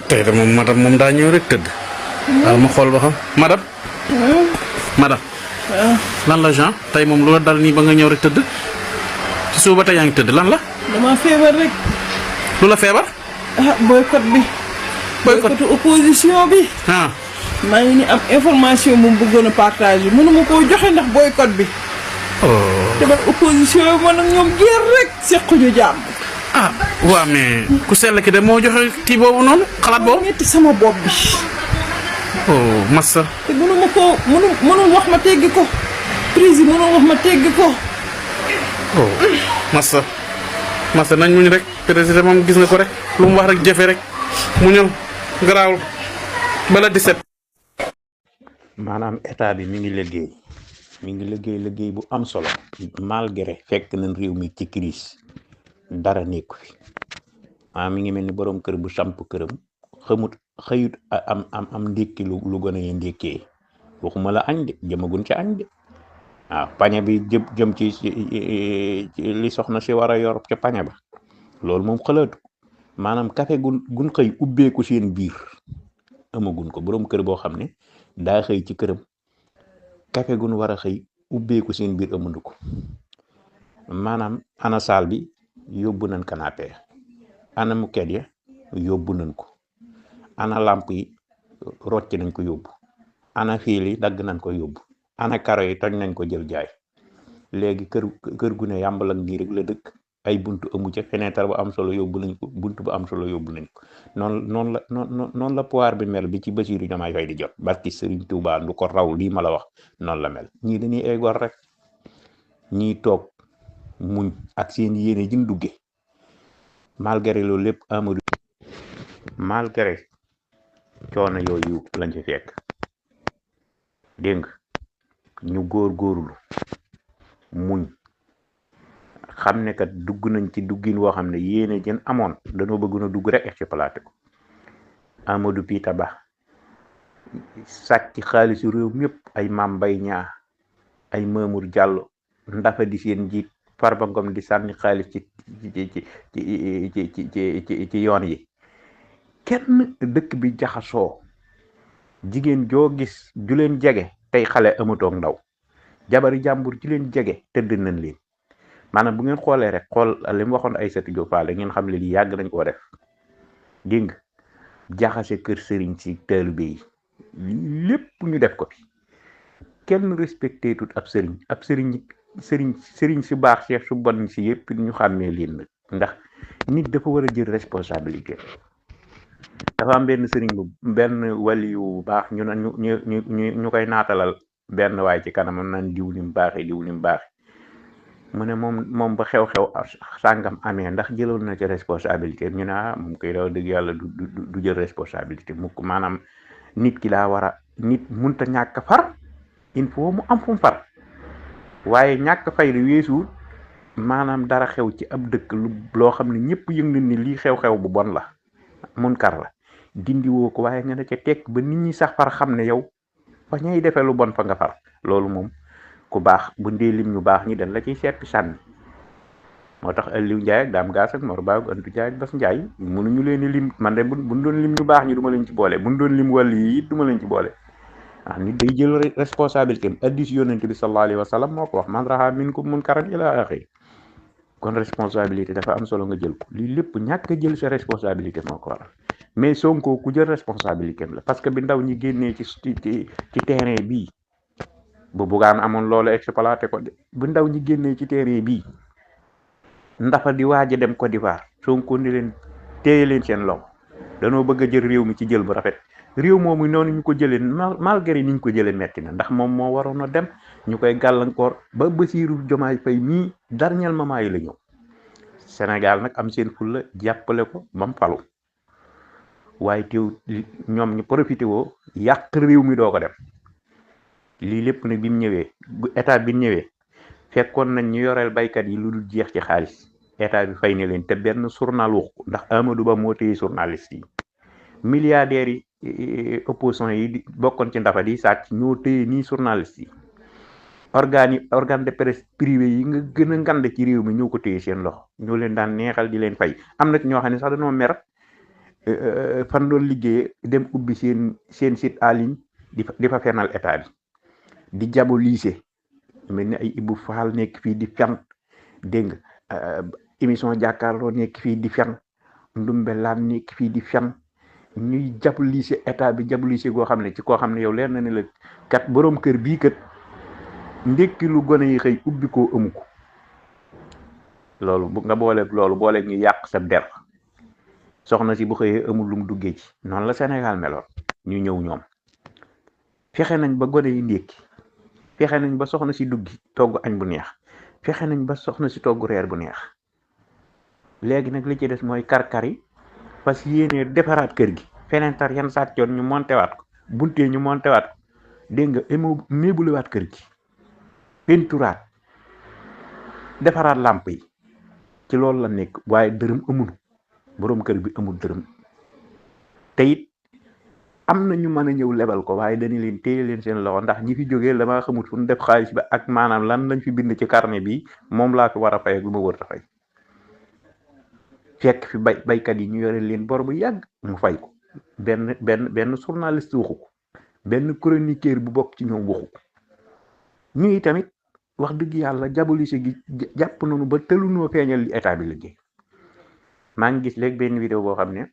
tey de moom madame moom daa ñëw rek tëdd. waaw ma xool ba xam madame. madame. lan la Jean tey moom lu la dal nii ba nga ñëw rek tëdd ci suba tey yaa ngi tëdd lan la. dama feebar rek. lu la feebar. boycott bi. boycottu opposition bi. maa ngi ni am information bu mu bëggoon a partager mënuma koo joxe ndax boycott bi. te ba opposition yi man ak ñoom jeer rek sequñu jàmm. waaw mais ku sell ki de moo joxe kii boobu noonu xalaat boobu. ñetti sama bopp bi. massa. te mënuma koo mënul wax ma teggi ko. président mënul wax ma teggi ko. massa nañ muñ rek président moom gis nga ko rek lu mu wax rek jëfe rek mu ñëw garaawul bala 17. maanaam état bi mi ngi liggéey bu am solo malgré fekk nañ réew mi ci crise dara nekku fi mi ngi mel ni borom kër bu samp këram xëyut am ndékki lu gën a ndékkee waxuma la añ de jëmagun ci añ de waaw pañe bi jëm ci li soxna si war a yor ca pañe ba loolu moom xalaatu maanaam café gun xëy ubbeeku seen biir amagun ko borom kër boo xam ne daa xëy ci këram café gun war a xëy ubbeeku seen biir amundu ko maanaam ana saal bi yóbbu nañ canapé ana muket ya yóbbu nañ ko ana lamp yi rocc nañ ko yóbbu ana fiil yi dagg nañ ko yóbbu ana karo yi toj nañ ko jël jaay léegi kër gu ne yàmbal ak nii rek la dëkk ay buntu amu ca fenêtre bu am solo yóbbu nañ ko buntu bu am solo yóbbu nañ ko noonu la pouvoir bi mel bi ci Bassirou Diomaye Faye di jot barki Serigne Touba du ko raw lii ma la wax noonu la mel ñii dañuy ay gor rek ñii toog muñ ak seen yéene jin dugge malgré loolu lépp Amadou malgré coono yooyu lañ ci fekk dégg nga ñu góorlu muñ xam ne kat dugg nañ ci duggin woo xam ne yéene jën amoon dañoo bëgg na dugg rek exploité ko Amadou Pita Ba sàcc xaalisu réew mi yëpp ay Mame Mbaye Niang ay Mamour Diallo ndafa di seen njiit Farba Ngom di sànni xaalis ci yoon yi kenn dëkk bi jaxasoo jigéen joo gis ju leen jege tey xale amatoog ndaw jabari jàmbur ju leen jege tëdd nañ leen maanaam bu ngeen xoolee rek xool li mu waxoon Aïssatou Diop Fall ngeen xam ne lii yàgg nañ koo def dégg nga jaxase kër sëriñ si taalibe yi lépp ñu def ko fi kenn respecté tut ab sëriñ si baax seex su bon si yëpp ñu xàmmee leen nag ndax nit dafa war a jël responsabilité dafa am benn sëriñ bu benn wali yu baax ñu koy naatalal benn waay ci kanamam naan diw ni mu baaxee mu ne moom ba xew-xew sàngam amee ndax jëloon na ci responsabilité ñu ne moom koy daw dëgg yàlla du jël responsabilité mukk maanaam nit ki daa war a nit munta ñàkk far il faut mu am fu mu far waaye ñàkk fay di weesuwul maanaam dara xew ci ab dëkk loo xam ne ñëpp yëg nañ ni lii xew-xew bu bon la munkar la dindi woo ko waaye nga ne ca tekk ba nit ñi sax far xam ne yow fa ñay defee lu bon fa nga far loolu moom ku baax bu ndee lim ñu baax ñi dañ la ciy seppi sànni moo tax Aliou Ndiaye ak Dame Gass ak Mor Ba ak Antou Ndiaye ak Bass Ndiaye mënuñu leen di lim man de buñ doon lim ñu baax ñi du ma leen ci boole buñ doon lim wàll yi it du ma leen ci boole nit day jël responsabilité am addis yonent bi sallallahu alayhi wa sallam moo ko wax man raha minkum munkaran ila axi kon responsabilité dafa am solo nga jël ko lii lépp ñàkk a jël sa responsabilité moo ko waral mais Sonko ku jël responsabilité am la parce que bi ndaw ñi génnee ci terrain bii bu Bougane amoon loolu exploité ko de bu ndaw ñi génnee ci terrain bii ndafa di waaj a dem Côte d'Ivoire Sonko ni leen téye leen seen loxo danoo bëgg a jël réew mi ci jël bu rafet réew moomu noonu ñu ko jëlee malgré ni ñu ko jëlee metti na ndax moom moo waroon a dem ñu koy gàllankoor ba Bassirou Diomaye Faye mii dernier moment yi la ñëw Sénégal nag am seen fulla jàppale ko ba mu falu waaye teew ñoom ñu profité woo yàq réew mi doo ko dem lii lépp nag bi mu ñëwee bu état bi ñëwee fekkoon nañ ñu yoreel baykat yi lu dul jeex ci xaalis état bi fay ne leen te benn journal wax ko ndax Amadou Ba moo téye journaliste yi milliardaires yi opposition yi bokkoon ci ndafa di sàcc ñoo téye nii journaliste yi organe de presse privé yi nga gën a ngand ci réew mi ñoo ko téye seen loxo ñoo leen daan neexal di leen fay am na ci ñoo xam ne sax dañoo mer fan doon liggéeye dem ubbi seen site en ligne di fa fenal état bi di diaboliser mel ni ay Ibou Fall nekk fii di fen dégg nga émission jàkkaarloo nekk fii di fen Ndumbe Laan nekk fii di fen ñuy diaboliser état bi diaboliser goo xam ne ci koo xam ne yow leer na ne la kat boroom kër bii kat ndékki lu gone yi xëy ubbi koo amu ko loolu nga booleeg ñu yàq sa der soxna si bu xëyee amul lum duggee ci noonu la Sénégal meloon ñu ñëw ñoom fexe nañ ba gone yi ndékki fexe nañ ba soxna si duggi togg añ bu neex fexe nañ ba soxna si togg reer bu neex léegi nag li ci des mooy karkar yi parce que yéenee defaraat kër gi feneen tar yan sàccoon ñu montewaat ko buntee ñu montewaat ko dégg nga méebulewaat kër gi penturaat defaraat làmp yi ci loolu la nekk waaye dërëm amul boroom kër bi amul dërëm te it am na ñu mën a ñëw lebal ko waaye dañu leen téye leen seen loxo ndax ñi fi jógee dama xamut fu ñu def xaalis ba ak maanaam lan lañ fi bind ci carnet bi moom laa fi war a fay ak lu ma wër a fay fekk fi baykat yi ñu yore leen bor bu yàgg mu fay ko benn journaliste waxu ko benn chroniqueur bu bokk ci ñoom waxu ko ñuy tamit wax dëgg yàlla diabolisé gi jàpp nañu ba tëlunoo feeñal li état bi liggéey maa ngi gis léegi benn vidéo boo xam ne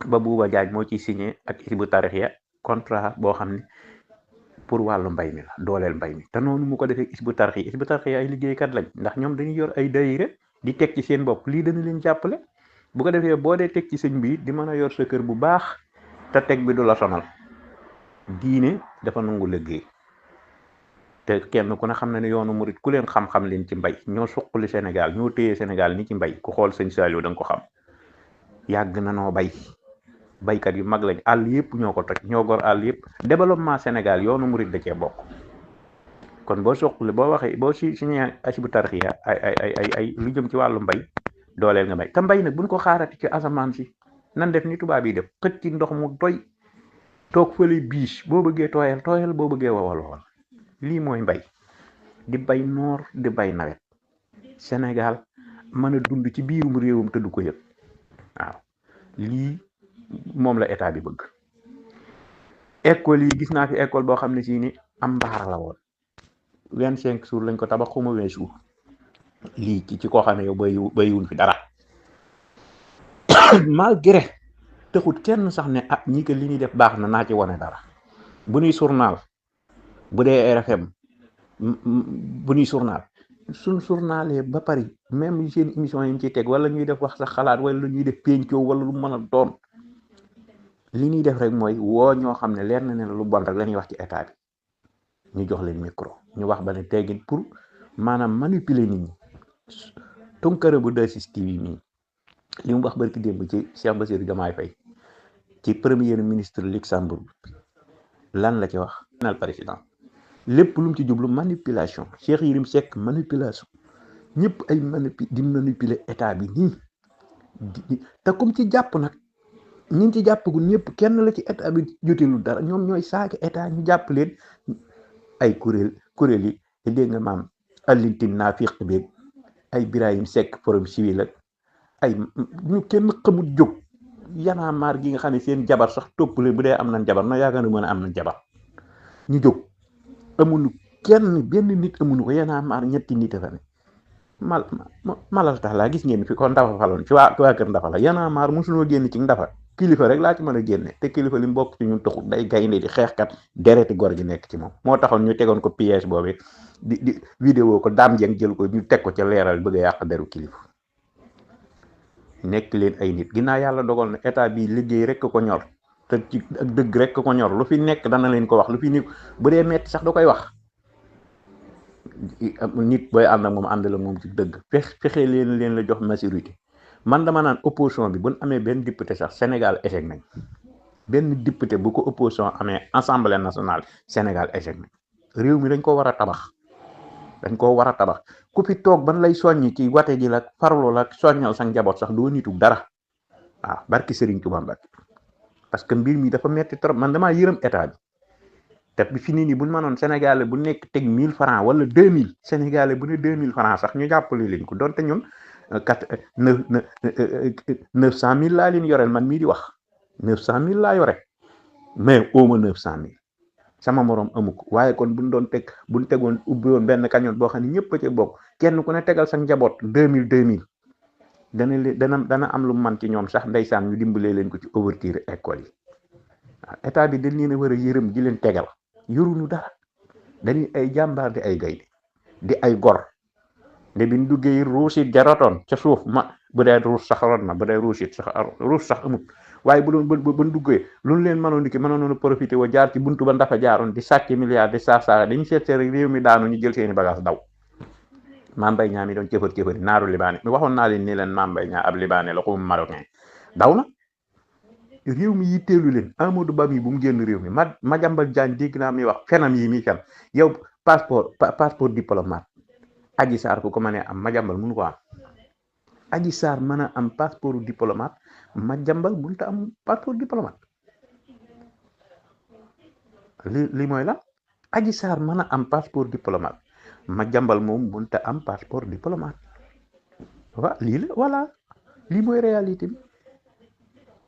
ba Buuba Jaaj moo ciy signé ak Hizbut Tarqiyyah contrat boo xam ne pour wàllu mbay mi la dooleel mbay mi te noonu mu ko defee Hizbut Tarqiyyah ay liggéeykat lañ ndax ñoom dañuy yor ay daayira di teg ci seen bopp lii dana leen jàppale bu ko defee boo dee teg ci sëñ bi di mën a yor sa kër bu baax te teg bi du la sonal diine dafa nangu liggéey te kenn ku ne xam na ne yoonu murit ku leen xam-xam leen ci mbay ñoo suqali Sénégal ñoo téye Sénégal ni ci mbay ku xool sëñ Saliou da nga ko xam yàgg na noo bay baykat yu mag lañ àll yëpp ñoo ko toj ñoo gor àll yëpp développement Sénégal yoonu murit da cee bokk kon boo suqali boo waxee boo si signé Hizbut Tarqiyyah ay lu jëm ci wàllu mbay dooleel nga mbay te mbay nag buñ ko xaarati ci asamaan si nan def ni tubaab yi def xëcc ci ndox mu doy toog fële biis boo bëggee tooyal boo bëggee wowal lii mooy mbay di bay noor di bay nawet Sénégal mën a dund ci biirum réewam te du ko yëg waaw lii moom la état bi bëgg école yi gis naa fi école boo xam ne si ni am mbaar la woon 25 jours lañ ko tabax xuma 20 jours lii ci koo xam ne yow bayiwuñ fi dara malgré taxut kenn sax ne ah ñi ko li ñuy def baax na naa ci wane dara bu ñuy journal bu dee RFM bu ñuy journal suñ journalee ba pare même seen émission yi ñu ciy teg wala ñuy def wax sa xalaat wala lu ñuy def pencoo wala lu mën a doon li ñuy def rek mooy woo ñoo xam ne leer na ne lu bon rek la ñuy wax ci état bi ñu jox leen micro ñu wax ba ne teggin pour maanaam manipuler nit ñi Tunkara bu 2STV mii li mu wax barki démb ci Cheikh Bassirou Diomaye Faye ci premier ministre Luxembourg lan la ci wax nal président lépp lu mu ci jublu manipulation Cheikh Yérim Seck manipulation ñëpp ay di manipuler état bi nii te comme ci jàpp nag ñi ci jàppagul ñëpp kenn la ci état bi joteelu dara ñoom ñooy saaga état ñu jàpp leen ay kuréel yi dégg nga maam Alintine Nafiq beeg ay Birahim Seck forum civil ak ay ñu kenn xamut jóg yanaa maar gi nga xam ne seen jabar sax topp leen bu dee am nañ jabar na yaakaar na mën a am nañ jabar ñu jóg amuñu kenn benn nit amuñu ko yanaa maar ñetti nit a fa ne malal tax laa gis ngeen fi ko ndafa faloon ci waa kër ndafa la yanaa maar mosuloo génn ci ndafa kilifa rek laa ci mën a génne te kilifa li mu bokk ci ñun taxul day gaynde di xeexkat dereti gor gi nekk ci moom moo taxoon ñu tegoon ko piège boobu di vidéo ko daam jeng jël ko ñu teg ko ca leeral bëgg a yàq deru kilifa nekk leen ay nit ginnaaw yàlla dogal na état bi liggéey rek ko ñor te ci ak dëgg rek ko ñor lu fi nekk dana leen ko wax lu fi nekk bu dee metti sax da koy wax nit booy ànd ak moom ànd la moom ci dëgg fexe leen la jox majorité man dama naan opposition bi buñ amee benn député sax Sénégal échec nañ benn député bu ko opposition amee assemblée nationale Sénégal échec nañ réew mi dañ ko war a tabax ku fi toog ban lay soññi ci wate ji la farlo la soññal sa njaboot sax doo nitu dara waaw barki Serigne Touba Mbacke parce que mbir mi dafa metti trop man damaa yërëm état bi te bi fi nii buñ mënoon Sénégalais bu nekk teg 1000 francs wala 2000 Sénégalais bu ne 2000 francs sax ñu jàppale leen ko donte ñun 900 000 laa leen yoreel man mii di wax 900 000 laa yore mais ooma 900 000 sama morom amu ko waaye kon buñ doon teg buñ tegoon ubbi woon benn cagnotte boo xam ne ñëpp a ci bokk kenn ku ne tegal sa njaboot 2000 dana am lu man ci ñoom sax ndeysaan ñu dimbalee leen ko ci ouverture école yi waaw état bi dañ leen a war a yërëm di leen tegal yoruñu dara dañuy ay jàmbaar di ay gaynde di ay gor nde biñ duggee ruusit jaratoon ca suuf bu dee ruus sax ron na bu dee ruusit sax ruus sax amut waaye bu doon ba duggee lu leen mënoon di mënoon profité wa jaar ci buntu ba ndafa jaaroon di sàcc milliards di saax dañuy seet rek réew mi daanu ñu jël seeni bagage daw Mame Mbaye Niang mi doon cëfër naaru libaane mi waxoon naa leen ni leen Mame Mbaye Niang ab libaane la xum marocain daw na réew mi yitteelu leen Amadou Ba mi bu mu génn réew mi Madiambal Diagne dégg naa mi wax fenam yi mi fen yow passeport diplomate Adji Sarr ku ko mënee am Madiambal mënu ko am Adji Sarr mën a am passeport diplomate Madiambal mënut a am passeport diplomate li mooy la Adji Sarr mën a am passeport diplomate Madiambal moom mënut a am passeport diplomate waaw lii la voilà lii mooy réalité bi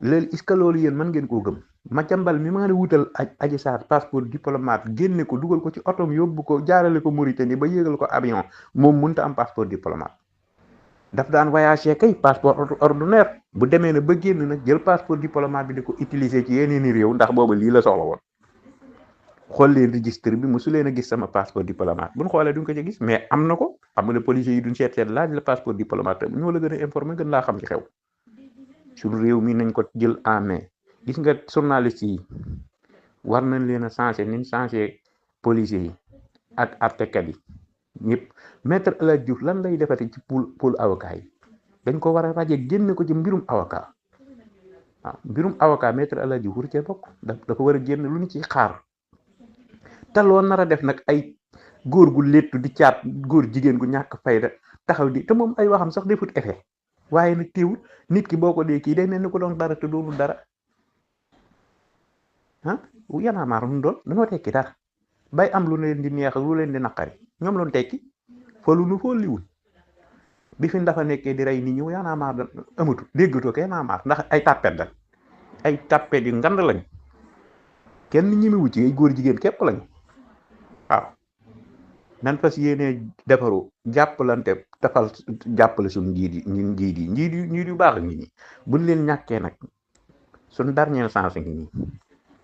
léegi est-ce que loolu yéen mën ngeen koo gëm Madiambal mi ma ne wutal Adji Sarr passeport diplomate génne ko dugal ko ci otom yóbbu ko jaarale ko Mauritanie ba yéegal ko avion moom mënut a am passeport diplomate daf daan voyager kay passeport ordinaire bu demee na ba génn nag jël passeport diplomate bi di ko utiliser ci yeneeni réew ndax booba lii la soxla woon xool leen registre bi mosu leen a gis sama passeport diplomate buñ xoolee duñ ko ci gis mais am na ko xam nga ne policiers yi duñ seet laaj la passeport diplomate ñoo la gën a informé gën laa xam ci xew suñu réew mi nañ ko jël en main gis nga journaliste yi war nañ leen a changé niñ changé policiers yi ak artekat yi ñëpp maître El Hadji Diouf lan lay defati ci pool avocat yi dañ ko war a raje génne ko ci mbirum avocat waaw mbirum avocat maître El Hadji Diouf wur cee bokk dafa war a génn lu ñu ciy xaar te loo nar a def nag ay góor gu léttu di caat góor jigéen gu ñàkk fayda taxaw di te moom ay waxam sax defut effet waaye nag teewul nit ki boo ko dee kii day mel ni ko doon dara te doonul dara ah yanamaar lu doon dañoo tekki dara bay am lu leen di neex lu leen di naqari ñoom loon tekki fa lu nu fooliwul bi fi dafa nekkee di rey nit ñi yanamaar da amatu déggatoo ko yanamaar ndax ay tàppet da ay tàppet yu ngand lañ kenn ñimiwu ci ay góor jigéen képp lañ waaw nan fas yéene defaru jàppalante tafal jàppale suñ njiit yu baax ngi ñi buñ leen ñàkkee nag suñ dernière chance ngi nii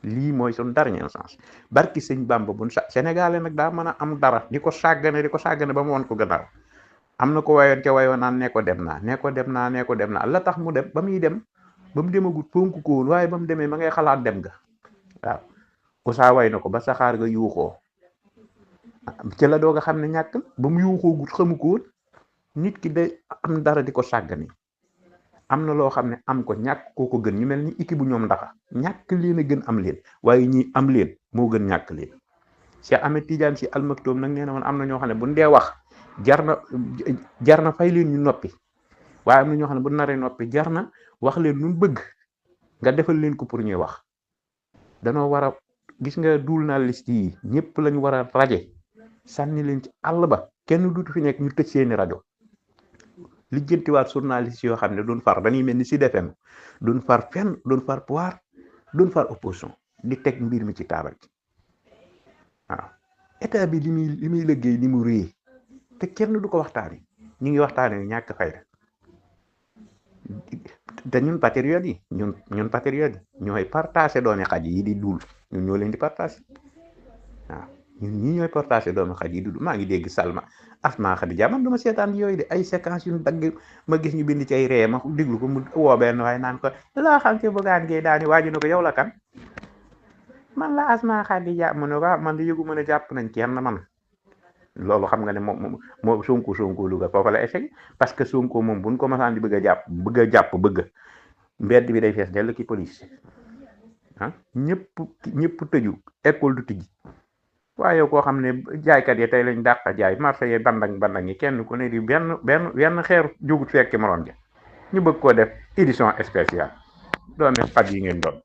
lii mooy suñ dernière chance barki sëñ Bamba buñ Sénégalais nag daa mën a am dara di ko sàggane ba mu won ko gannaaw am na ko wayoon ca wayoo naan ne ko dem naa la tax mu dem ba muy dem ba mu demagut fonk ko woon waaye ba mu demee ma ngay xalaat dem ga waaw Oussa way na ko ba saxaar ga yuuxoo ci la doog a xam ne ñàkk ba mu yuuxoo gut xamu ko woon nit ki day am dara di ko sàggane am na loo xam ne am ko ñàkk koo ko gën ñu mel ni équipe bu ñoom ndaxa ñàkk leen a gën am leen waaye ñi am leen moo gën ñàkk leen Cheikh Ahmed Tidiane Sy Al Maktoum nag nee na woon am na ñoo xam ne bu dee wax jar na fay leen ñu noppi waaye am na ñoo xam ne bu naree noppi jar na wax leen lu bëgg nga defal leen ko pour ñuy wax danoo war a gis nga duul naa liste yi ñëpp lañ war a raje sànni leen ci àll ba kenn duutu fi nekk ñu tëj seeni rajo lijjantiwaat journaliste yoo xam ne duñ far dañuy mel ni Sud FM duñ far fenn duñ far pouvoir duñ far opposition di teg mbir mi ci taabal ci waaw état bi li muy liggéey ni mu réy te kenn du ko waxtaane ñu ngi waxtaane ñàkk fayda te ñun patriotes yi ñun patriotes yi ñooy partagé doomi xaj yi di duul ñun ñoo leen di partagé waaw ñun ñii ñooy partagé doomi xaj yi di duul maa ngi dégg Salma Asma Khadija man dama seetaan yooyu de ay séquences yu dagg ma gis ñu bind ci ay ree ma déglu ko mu woo benn waaye naan ko loo xam ci bëggaan ngay daani waaju na ko yow la kan man la Asma Khadija mu ne ko man di yëgu mën a jàpp nañ kenn man loolu xam nga ne moom Sonko Louga foofu la échec parce que Sonko moom buñ ko masaan di bëgg a jàpp mbedd bi day fees dell ki police ah ñëpp tëju école du tijji waaye yow koo xam ne jaaykat yi tey lañ dàq jaay marché yi bandang yi kenn ku ne di benn xeer jógut fekki moroom ja ñu bëgg koo def édition spéciale doomi xaj yi ngeen doon